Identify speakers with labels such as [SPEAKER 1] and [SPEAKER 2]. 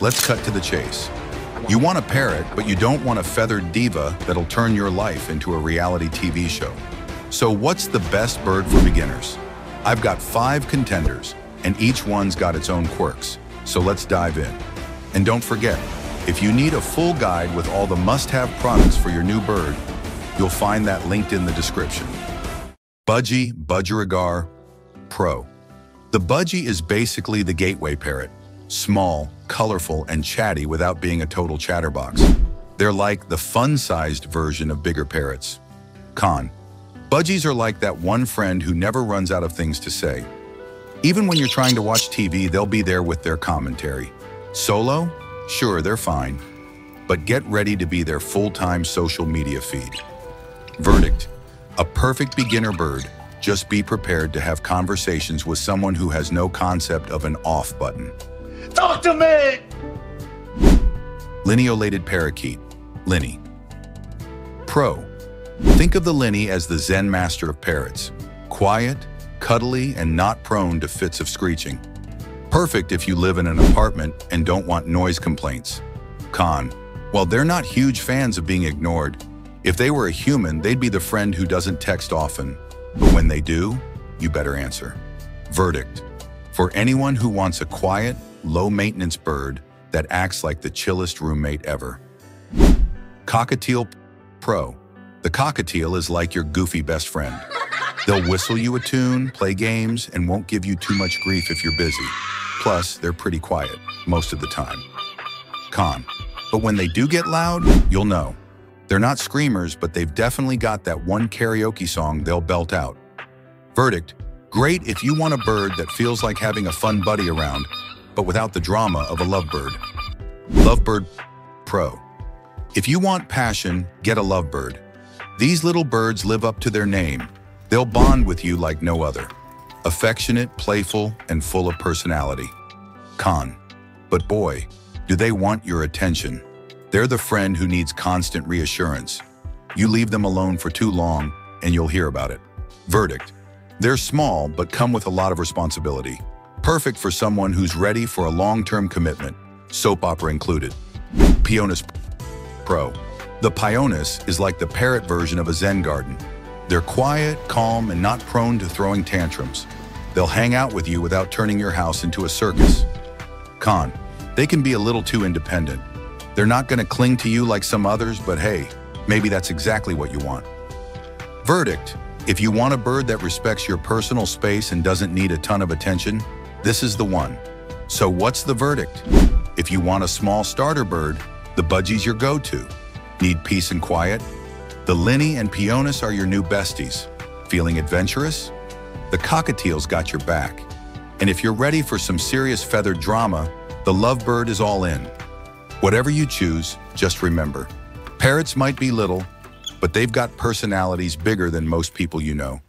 [SPEAKER 1] let's cut to the chase. You want a parrot, but you don't want a feathered diva that'll turn your life into a reality TV show. So what's the best bird for beginners? I've got 5 contenders, and each one's got its own quirks. So let's dive in. And don't forget, if you need a full guide with all the must-have products for your new bird, you'll find that linked in the description. Budgie Budgerigar Pro. The Budgie is basically the gateway parrot. Small, colorful, and chatty without being a total chatterbox. They're like the fun-sized version of bigger parrots. Con. Budgies are like that one friend who never runs out of things to say. Even when you're trying to watch TV, they'll be there with their commentary. Solo? Sure, they're fine. But get ready to be their full-time social media feed. Verdict. A perfect beginner bird. Just be prepared to have conversations with someone who has no concept of an off button.
[SPEAKER 2] Talk to me!
[SPEAKER 1] Lineolated parakeet, Linny. Pro. Think of the Linny as the Zen master of parrots. Quiet, cuddly, and not prone to fits of screeching. Perfect if you live in an apartment and don't want noise complaints. Con. While they're not huge fans of being ignored, if they were a human, they'd be the friend who doesn't text often. But when they do, you better answer. Verdict. For anyone who wants a quiet, low-maintenance bird that acts like the chillest roommate ever. Cockatiel Pro. The cockatiel is like your goofy best friend. They'll whistle you a tune, play games, and won't give you too much grief if you're busy. Plus, they're pretty quiet most of the time. Con. But when they do get loud, you'll know. They're not screamers, but they've definitely got that one karaoke song they'll belt out. Verdict. Great if you want a bird that feels like having a fun buddy around, but without the drama of a lovebird. Lovebird Pro. If you want passion, get a lovebird. These little birds live up to their name. They'll bond with you like no other. Affectionate, playful, and full of personality. Con. But boy, do they want your attention. They're the friend who needs constant reassurance. You leave them alone for too long, and you'll hear about it. Verdict. They're small, but come with a lot of responsibility. Perfect for someone who's ready for a long-term commitment, soap opera included. Pionus Pro. The Pionus is like the parrot version of a Zen garden. They're quiet, calm, and not prone to throwing tantrums. They'll hang out with you without turning your house into a circus. Con. They can be a little too independent. They're not going to cling to you like some others, but hey, maybe that's exactly what you want. Verdict. If you want a bird that respects your personal space and doesn't need a ton of attention, this is the one. So what's the verdict? If you want a small starter bird, the Budgie's your go-to. Need peace and quiet? The Linny and Pionus are your new besties. Feeling adventurous? The cockatiel's got your back. And if you're ready for some serious feathered drama, the lovebird is all in. Whatever you choose, just remember, parrots might be little, but they've got personalities bigger than most people you know.